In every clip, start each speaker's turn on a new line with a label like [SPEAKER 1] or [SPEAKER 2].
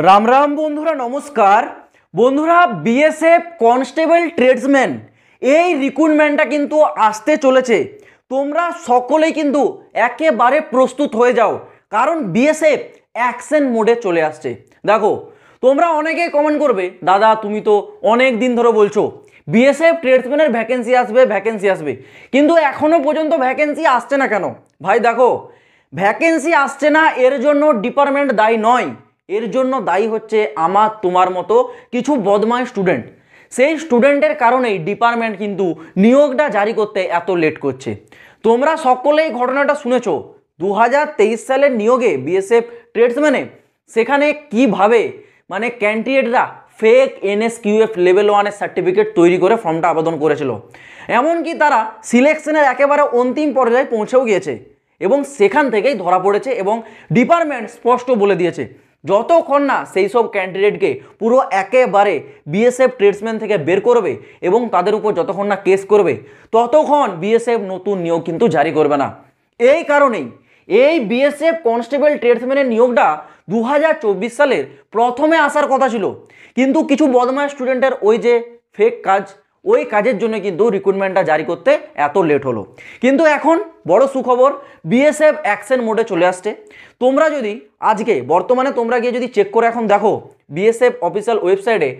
[SPEAKER 1] রাম রাম বন্ধুরা, নমস্কার বন্ধুরা। বিএসএফ কনস্টেবল ট্রেডসম্যান এই রিক্রুটমেন্টটা কিন্তু আসতে চলেছে। তোমরা সকলেই কিন্তু একেবারে প্রস্তুত হয়ে যাও, কারণ বিএসএফ অ্যাকশন মোডে চলে আসছে। দেখো, তোমরা অনেকেই কমেন্ট করবে, দাদা তুমি তো অনেক দিন ধরে বলছো বিএসএফ ট্রেডসম্যানের ভ্যাকেন্সি আসবে ভ্যাকেন্সি আসবে, কিন্তু এখনো পর্যন্ত ভ্যাকেন্সি আসছে না কেন? ভাই দেখো, ভ্যাকেন্সি আসছে না এর জন্য ডিপার্টমেন্ট দায়ী নয়, এর জন্য দায়ী হচ্ছে আমার তোমার মতো কিছু বদমাশ স্টুডেন্ট। সেই স্টুডেন্টের কারণেই ডিপার্টমেন্ট কিন্তু নিয়োগটা জারি করতে এত লেট করছে। তোমরা সকলেই ঘটনাটা শুনেছো, 2023 সালের নিয়োগে বিএসএফ ট্রেডসম্যানে সেখানে কিভাবে ক্যান্ডিডেটরা ফেক এনএসকিউএফ লেভেল 1-এর সার্টিফিকেট তৈরি করে ফর্মটা আবেদন করেছিল। এমনকি তারা সিলেকশনের একেবারে অন্তিম পর্যায়ে পৌঁছেও গিয়েছে এবং সেখান থেকেই ধরা পড়েছে এবং ডিপার্টমেন্ট স্পষ্ট বলে দিয়েছে যতক্ষণ না সেই সব ক্যান্ডিডেটকে পুরো একেবারে বিএসএফ ট্রেডসম্যান থেকে বের করবে এবং তাদের উপর যতক্ষণ না কেস করবে ততক্ষণ বিএসএফ নতুন নিয়োগ কিন্তু জারি করবে না। এই কারণেই এই বিএসএফ কনস্টেবল ট্রেডসম্যানের নিয়োগটা 2024 সালের প্রথমে আসার কথা ছিল, কিন্তু কিছু বদমাশ স্টুডেন্টের ওই যে ফেক কাজ, ওই কাজের জন্য কিন্তু রিক্রুটমেন্টটা জারি করতে এত লেট হলো। কিন্তু এখন বড় সুখবর, বিএসএফ অ্যাকশন মোডে চলে আসছে। তোমরা যদি আজকে বর্তমানে তোমরা গিয়ে যদি চেক করে এখন দেখো, বিএসএফ অফিসিয়াল ওয়েবসাইটে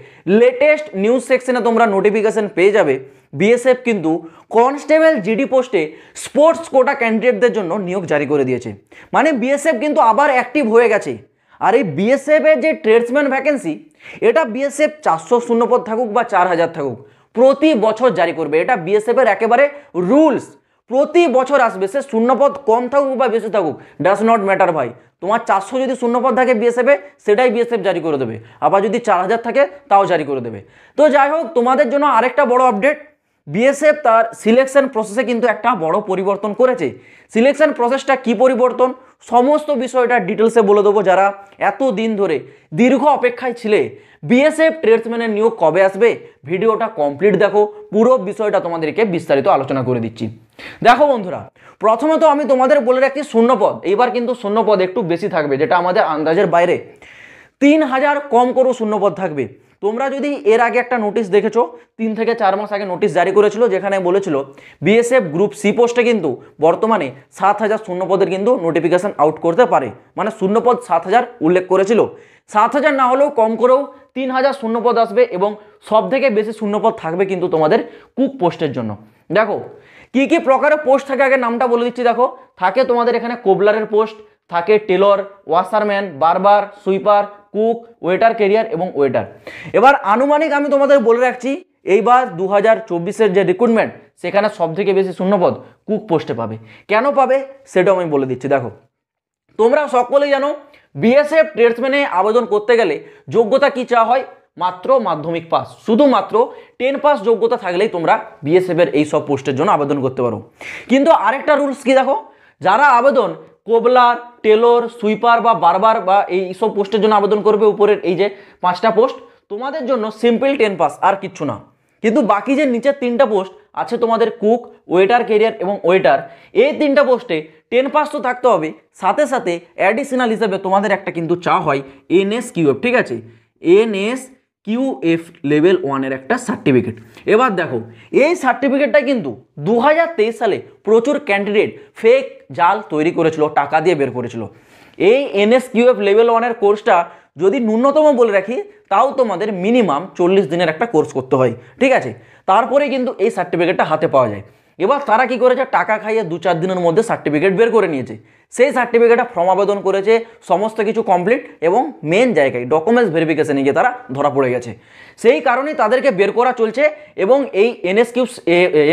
[SPEAKER 1] লেটেস্ট নিউজ সেকশনে তোমরা নোটিফিকেশন পেয়ে যাবে। বিএসএফ কিন্তু কনস্টেবল জিডি পোস্টে স্পোর্টস কোটা ক্যান্ডিডেটদের জন্য নিয়োগ জারি করে দিয়েছে। বিএসএফ কিন্তু আবার অ্যাক্টিভ হয়ে গেছে। আর এই বিএসএফের যে ট্রেডসম্যান ভ্যাকেন্সি, এটা বিএসএফ 400 শূন্যপদ থাকুক বা 4000 থাকুক, প্রতি বছর জারি করবে। এটা বিএসএফ এর একেবারে রুলস, প্রতি বছর আসবে। সে শূন্যপদ কম থাকুক বা বেশি থাকুক, ডাজ নট ম্যাটার ভাই। তোমার 400 যদি শূন্যপদ থাকে বিএসএফে, সেটাই বিএসএফ জারি করে দেবে। আবার যদি 4000 থাকে তাও জারি করে দেবে। তো যাই হোক, তোমাদের জন্য আরেকটা বড় আপডেট, বিএসএফ তার সিলেকশন প্রসেসে কিন্তু একটা বড় পরিবর্তন করেছে। সিলেকশন প্রসেসটা কি পরিবর্তন, সমস্ত বিষয়টা ডিটেলসে বলে দেবো। যারা এত দিন ধরে দীর্ঘ অপেক্ষায় ছিলে বিএসএফ ট্রেডসম্যানের নিয়োগ কবে আসবে, ভিডিওটা কমপ্লিট দেখো, পুরো বিষয়টা তোমাদেরকে বিস্তারিত আলোচনা করে দিচ্ছি। দেখো বন্ধুরা, প্রথমত আমি তোমাদের বলে রাখছি শূন্যপদ এইবার কিন্তু শূন্যপদ একটু বেশি থাকবে, যেটা আমাদের আন্দাজের বাইরে। 3000 কম করেও শূন্যপদ থাকবে। তোমরা যদি এর আগে একটা নোটিশ দেখেছো, 3 থেকে 4 মাস আগে নোটিশ জারি করেছিল, যেখানে বলেছিল বিএসএফ গ্রুপ সি পোস্টে কিন্তু বর্তমানে 7000 শূন্যপদের কিন্তু নোটিফিকেশন আউট করতে পারে। শূন্যপদ 7000 উল্লেখ করেছিল, 7000 না হলেও কম করেও 3000 শূন্যপদ আসবে এবং সব থেকে বেশি শূন্যপদ থাকবে কিন্তু তোমাদের কুক পোস্টের জন্য। দেখো কি কি প্রকারের পোস্ট থাকে, আগে নামটা বলে দিচ্ছি। দেখো, থাকে তোমাদের এখানে কোবলারের পোস্ট, থাকে টেলর, ওয়াশারম্যান, বারবার, সুইপার, কুক, ওয়েটার ক্যারিয়ার এবং ওয়েটার। এবার আনুমানিক আমি তোমাদের বলে রাখছি, এইবার 2024-এর যে রিক্রুটমেন্ট, সেখানে সব থেকে বেশি শূন্যপদ কুক পোস্টে পাবে। কেন পাবে সেটাও আমি বলে দিচ্ছি। দেখো, তোমরা সকলেই জানো বিএসএফ ট্রেডসম্যানে আবেদন করতে গেলে যোগ্যতা কি চাওয়া হয়, মাত্র মাধ্যমিক পাস, শুধুমাত্র 10 পাস যোগ্যতা থাকলেই তোমরা বিএসএফ এর এই সব পোস্টের জন্য আবেদন করতে পারো। কিন্তু আরেকটা রুলস কি দেখো, যারা আবেদন কোবলার, টেলর, সুইপার বা বারবার বা এই সব পোস্টের জন্য আবেদন করবে, উপরের এই যে 5টা পোস্ট, তোমাদের জন্য সিম্পল 10 পাস, আর কিচ্ছু না। কিন্তু বাকি যে নিচের 3টা পোস্ট আছে তোমাদের কুক, ওয়েটার ক্যারিয়ার এবং ওয়েটার, এই 3টা পোস্টে 10 পাস তো থাকতে হবে, সাথে সাথে অ্যাডিশনাল হিসেবে তোমাদের একটা কিন্তু চাওয়া হয় এনএসকিউএফ, ঠিক আছে, এনএসকিউএফ লেভেল 1-এর একটা সার্টিফিকেট। এবার দেখো, এই সার্টিফিকেটটা কিন্তু 2023 সালে প্রচুর ক্যান্ডিডেট ফেক জাল তৈরি করেছিল, টাকা দিয়ে বের করেছিল। এই এনএসকিউএফ লেভেল 1-এর কোর্সটা যদি ন্যূনতম বলে রাখি, তাও তোমাদের মিনিমাম 40 দিনের একটা কোর্স করতে হয়, ঠিক আছে। তারপরে কিন্তু এই সার্টিফিকেটটা হাতে পাওয়া যায়। এবার তারা কি করেছে, টাকা খাইয়ে 2-4 দিনের মধ্যে সার্টিফিকেট বের করে নিয়েছে। সেই সার্টিফিকেটটা ফর্ম আবেদন করেছে, সমস্ত কিছু কমপ্লিট, এবং মেন জায়গায় ডকুমেন্টস ভেরিফিকেশনে গিয়ে তারা ধরা পড়ে গেছে। সেই কারণেই তাদেরকে বের করা চলছে। এবং এই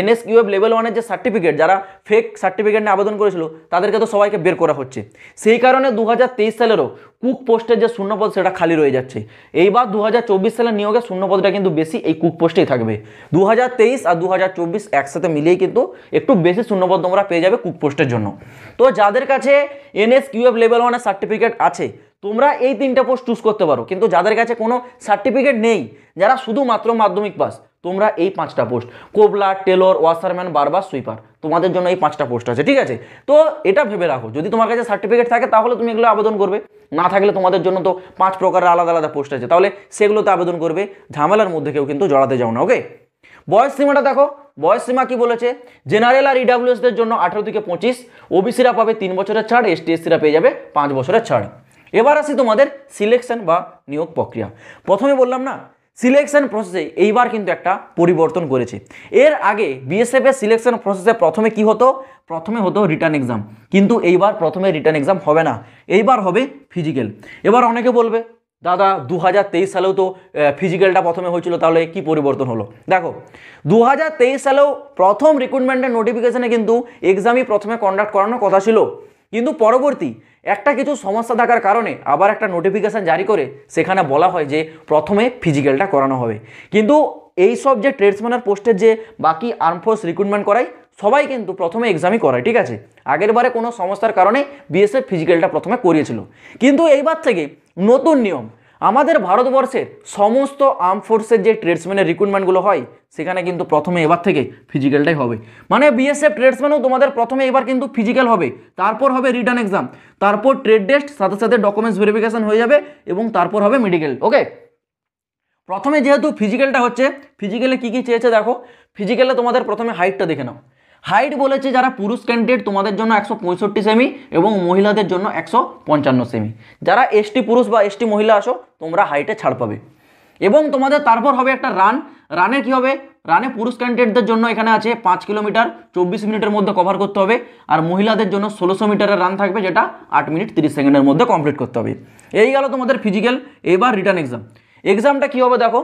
[SPEAKER 1] এনএসকিউএফ লেভেল 1-এর যে সার্টিফিকেট, যারা ফেক সার্টিফিকেট নিয়ে আবেদন করেছিল তাদেরকে তো সবাইকে বের করা হচ্ছে। সেই কারণে 2023 সালেরও কুক পোস্টের যে শূন্যপদ সেটা খালি রয়ে যাচ্ছে। এইবার 2024 সালের নিয়োগে শূন্যপদটা কিন্তু বেশি এই কুক পোস্টেই থাকবে। 2023 আর 2024 একসাথে মিলিয়ে কিন্তু একটু বেশি শূন্যপদ তোমরা পেয়ে যাবে কুক পোস্টের জন্য। তো যাদের কাছে এনএসকিউএফ লেভেল 1-এর সার্টিফিকেট আছে, তোমরা এই 3টা পোস্ট চুজ করতে পারো। কিন্তু যাদের কাছে কোনো সার্টিফিকেট নেই, যারা শুধুমাত্র মাধ্যমিক পাস, তোমরা এই 5টা পোস্ট, কোবলার, টেলর, ওয়াশারম্যান, বারবার, সুইপার, তোমাদের জন্য এই 5টা পোস্ট আছে, ঠিক আছে। তো এটা ভেবে রাখো, যদি তোমার কাছে সার্টিফিকেট থাকে তাহলে তুমি এগুলো আবেদন করবে, না থাকলে তোমাদের জন্য তো 5 প্রকারের আলাদা আলাদা পোস্ট আছে, তাহলে সেগুলোতে আবেদন করবে, ঝামেলার মধ্যে কেউ কিন্তু জড়াতে যাও না। ওকে, বয়স সীমাটা দেখো, বয়স সীমা কি বলেছে, জেনারেল আর ইডাব্লিউএসদের জন্য 18 থেকে 25, ওবিসিরা পাবে 3 বছরের ছাড়, এসটি এসসিরা পেয়ে যাবে 5 বছরের ছাড়। এবার আসি তোমাদের সিলেকশন বা নিয়োগ প্রক্রিয়া। প্রথমে বললাম না, সিলেকশন প্রসেসে এইবার কিন্তু একটা পরিবর্তন করেছে। এর আগে বিএসএফ এর সিলেকশন প্রসেসে প্রথমে কি হতো, প্রথমে হতো রিটার্ন এক্সাম, কিন্তু এইবার প্রথমে রিটার্ন এক্সাম হবে না, এইবার হবে ফিজিক্যাল। এবার অনেকে বলবে দাদা 2023 সালেও তো ফিজিক্যালটা প্রথমে হয়েছিল, তাহলে কি পরিবর্তন হলো? দেখো 2023 সালেও প্রথম রিক্রুটমেন্টের নোটিফিকেশনে কিন্তু এক্সামই প্রথমে কন্ডাক্ট করানোর কথা ছিল, কিন্তু পরবর্তী একটা কিছু সমস্যা থাকার কারণে আবার একটা নোটিফিকেশান জারি করে সেখানে বলা হয় যে প্রথমে ফিজিক্যালটা করানো হবে। কিন্তু এই সব যে ট্রেডসম্যানের পোস্টের যে বাকি আর্মফোর্স রিক্রুটমেন্ট করায় সবাই কিন্তু প্রথমে এক্সামই করায়, ঠিক আছে। আগের বারে কোনো সমস্যার কারণে বিএসএফ ফিজিক্যালটা প্রথমে করিয়েছিল, কিন্তু এইবার থেকে নতুন নিয়ম, আমাদের ভারতবর্ষের সমস্ত আর্ম ফোর্সের যে ট্রেডসম্যানের রিক্রুটমেন্টগুলো হয় সেখানে কিন্তু প্রথমে এবার থেকে ফিজিক্যালটাই হবে। মানে বিএসএফ ট্রেডসম্যানও তোমাদের প্রথমে এবার কিন্তু ফিজিক্যাল হবে, তারপর হবে রিটার্ন এক্সাম, তারপর ট্রেড টেস্ট, সাথে সাথে ডকুমেন্টস ভেরিফিকেশন হয়ে যাবে এবং তারপর হবে মেডিকেল। ওকে, প্রথমে যেহেতু ফিজিক্যালটা হচ্ছে, ফিজিক্যালে কী কী চেয়েছে দেখো। ফিজিক্যালে তোমাদের প্রথমে হাইটটা দেখে নাও। হাইট বলেছে যারা পুরুষ ক্যান্ডিডেট তোমাদের জন্য 165 সেমি এবং মহিলাদের জন্য 155 সেমি। যারা এসটি পুরুষ বা এসটি মহিলা আসো তোমরা হাইটে ছাড় পাবে। এবং তোমাদের তারপর হবে একটা রান, রানের কি হবে, রানে পুরুষ ক্যান্ডিডেটদের জন্য এখানে আছে 5 কিলোমিটার 24 মিনিটের মধ্যে কভার করতে হবে, আর মহিলাদের জন্য 1600 মিটারের রান থাকবে, যেটা 8 মিনিট 30 সেকেন্ডের মধ্যে কমপ্লিট করতে হবে। এই গেল তোমাদের ফিজিক্যাল। এবার রিটার্ন এক্সাম। এক্সামটা কী হবে দেখো,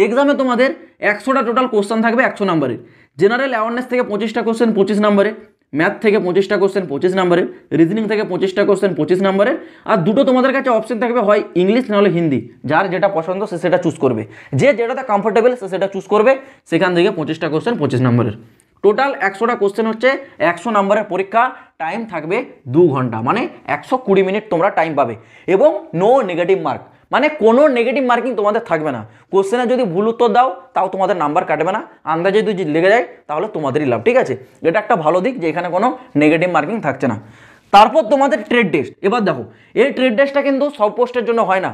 [SPEAKER 1] এক্সামে তোমাদের 100টা টোটাল কোশ্চেন থাকবে 100 নম্বরের, জেনারেল অ্যাওয়ারনেস থেকে 25টা কোশ্চেন 25 নম্বরে, ম্যাথ থেকে 25টা কোশ্চেন 25 নম্বরের, রিজনিং থেকে 25টা কোশ্চেন 25 নম্বরের, আর দুটো তোমাদের কাছে অপশন থাকবে, হয় ইংলিশ নাহলে হিন্দি, যার যেটা পছন্দ সে সেটা চুজ করবে, যে যেটাতে কমফোর্টেবল সে সেটা চুজ করবে। সেখান থেকে 25টা কোশ্চেন 25 নম্বরের, টোটাল 100টা কোশ্চেন হচ্ছে 100 নম্বরের পরীক্ষা। টাইম থাকবে 2 ঘন্টা, মানে 120 মিনিট তোমরা টাইম পাবে, এবং নো নেগেটিভ মার্ক, মানে কোনো নেগেটিভ মার্কিং তোমাদের থাকবে না। কোশ্চেনে যদি ভুল উত্তর দাও তাও তোমাদের নাম্বার কাটবে না, আন্দাজে যদি লেগে যায় তাহলে তোমাদেরই লাভ, ঠিক আছে। এটা একটা ভালো দিক যে এখানে কোনো নেগেটিভ মার্কিং থাকছে না। তারপর তোমাদের ট্রেড টেস্ট। এবার দেখো এই ট্রেড টেস্টটা কিন্তু সব পোস্টের জন্য হয় না,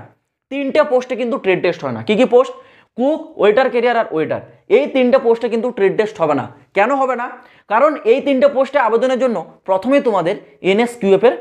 [SPEAKER 1] 3টে পোস্টে কিন্তু ট্রেড টেস্ট হয় না। কী কী পোস্ট? কুক, ওয়েটার ক্যারিয়ার আর ওয়েটার, এই 3টে পোস্টে কিন্তু ট্রেড টেস্ট হবে না। কেন হবে না? কারণ এই 3টে পোস্টে আবেদনের জন্য প্রথমেই তোমাদের NSQF এর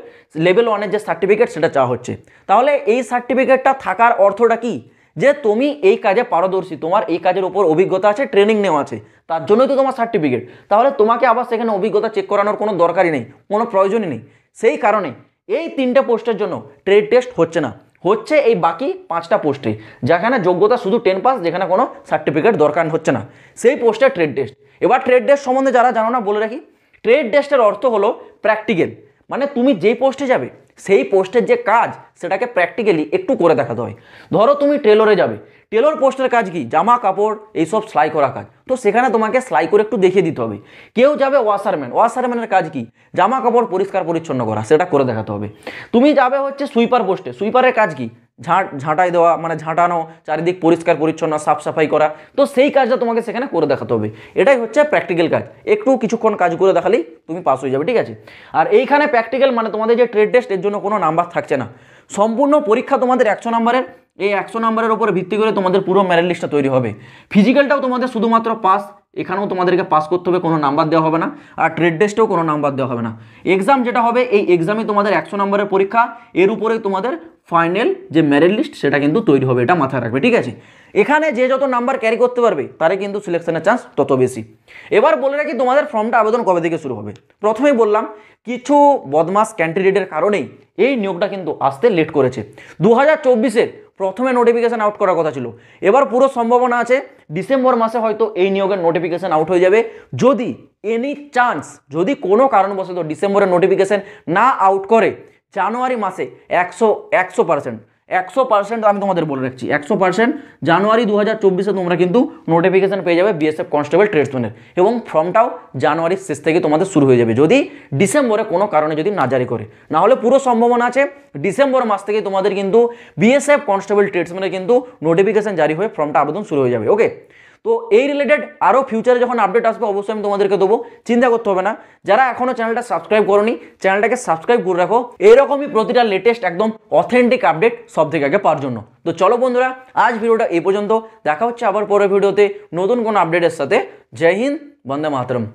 [SPEAKER 1] লেভেল 1-এর যে সার্টিফিকেট সেটা চাওয়া হচ্ছে। তাহলে এই সার্টিফিকেটটা থাকার অর্থটা কি, যে তুমি এই কাজে পারদর্শী, তোমার এই কাজের উপর অভিজ্ঞতা আছে, ট্রেনিং নেওয়া আছে, তার জন্যই তো তোমার সার্টিফিকেট। তাহলে তোমাকে আবার সেখানে অভিজ্ঞতা চেক করানোর কোনো দরকারই নেই, কোনো প্রয়োজনই নেই। সেই কারণে এই 3টে পোস্টের জন্য ট্রেড টেস্ট হচ্ছে না, হচ্ছে এই বাকি 5টা পোস্টে, যেখানে যোগ্যতা শুধু 10 পাস, যেখানে কোনো সার্টিফিকেট দরকার হচ্ছে না, সেই পোস্টে ট্রেড টেস্ট। এবার ট্রেড টেস্ট সম্বন্ধে যারা জানো না বলে রাখি, ট্রেড টেস্টের অর্থ হলো প্র্যাকটিক্যাল, মানে তুমি যেই পোস্টে যাবে সেই পোস্টের যে কাজ সেটাকে প্র্যাকটিক্যালি একটু করে দেখাতে হয়। ধরো তুমি টেলরে যাবে, টেলর পোস্টের কাজ কি, জামা কাপড় এইসব সেলাই করা কাজ, তো সেখানে তোমাকে সেলাই করে একটু দেখিয়ে দিতে হবে। কেউ যাবে ওয়াশারম্যান, ওয়াশারম্যানের কাজ কি, জামা কাপড় পরিষ্কার পরিচ্ছন্ন করা, সেটা করে দেখাতে হবে। তুমি যাবে হচ্ছে সুইপার পোস্টে, সুইপারের কাজ কি, ঝাঁটাই দেওয়া, মানে ঝাঁটানো, চারিদিক পরিষ্কার পরিচ্ছন্ন সাফ সাফাই করা, তো সেই কাজটা তোমাকে সেখানে করে দেখাতে হবে। এটাই হচ্ছে প্র্যাকটিক্যাল কাজ, একটু কিছুক্ষণ কাজ করে দেখালেই তুমি পাস হয়ে যাবে, ঠিক আছে। আর এইখানে প্র্যাকটিক্যাল মানে তোমাদের যে ট্রেড টেস্ট, এর জন্য কোনো নাম্বার থাকছে না, সম্পূর্ণ পরীক্ষা তোমাদের 100 নম্বরের। এই 100 নম্বরের উপরে ভিত্তি করে তোমাদের পুরো মেরিট লিস্টটা তৈরি হবে। ফিজিক্যালটাও তোমাদের শুধুমাত্র পাস, এখানেও তোমাদেরকে পাস করতে হবে, কোনো নাম্বার দেওয়া হবে না, আর ট্রেড টেস্টেও কোনো নাম্বার দেওয়া হবে না। এক্সাম যেটা হবে, এই এক্সামে তোমাদের 100 নম্বরের পরীক্ষা, এর উপরেই তোমাদের ফাইনাল যে মেরিট লিস্ট সেটা কিন্তু তৈরি হবে, এটা মাথায় রাখবে, ঠিক আছে। এখানে যে যত নাম্বার ক্যারি করতে পারবে তারে কিন্তু সিলেকশনের চান্স তত বেশি। এবার বলে রাখি তোমাদের ফর্মটা আবেদন কবে থেকে শুরু হবে। প্রথমেই বললাম কিছু বদমাস ক্যান্ডিডেটের কারণেই এই নিয়োগটা কিন্তু আসতে লেট করেছে। 2024-এর প্রথমে নোটিফিকেশান আউট করার কথা ছিল, এবার পুরো সম্ভাবনা আছে ডিসেম্বর মাসে হয়তো এই নিয়োগের নোটিফিকেশান আউট হয়ে যাবে। যদি এনি চান্স, যদি কোনো কারণবশত ডিসেম্বরের নোটিফিকেশান না আউট করে, জানুয়ারি মাসে 100% আমি তোমাদের বলে রাখছি, 100% জানুয়ারি 2024-এ তোমরা কিন্তু নোটিফিকেশান পেয়ে যাবে বিএসএফ কনস্টেবল ট্রেডসম্যানের, এবং ফর্মটাও জানুয়ারির শেষ থেকে তোমাদের শুরু হয়ে যাবে, যদি ডিসেম্বরে কোনো কারণে যদি না জারি করে। না হলে পুরো সম্ভাবনা আছে ডিসেম্বর মাস থেকে তোমাদের কিন্তু বিএসএফ কনস্টেবল ট্রেডসম্যানের কিন্তু নোটিফিকেশান জারি হয়ে ফর্মটা আবেদন শুরু হয়ে যাবে। ওকে, তো এই রিলেটেড আরও ফিউচারে যখন আপডেট আসবে অবশ্যই আমি তোমাদেরকে দেবো, চিন্তা করতে হবে না। যারা এখনও চ্যানেলটা সাবস্ক্রাইব করোনি চ্যানেলটাকে সাবস্ক্রাইব করে রাখো, এইরকমই প্রতিটা লেটেস্ট একদম অথেন্টিক আপডেট সব থেকে আগে পাওয়ার জন্য। তো চলো বন্ধুরা, আজ ভিডিওটা এই পর্যন্ত, দেখা হচ্ছে আবার পরের ভিডিওতে নতুন কোনো আপডেটের সাথে। জয় হিন্দ, বন্দে মাতরম।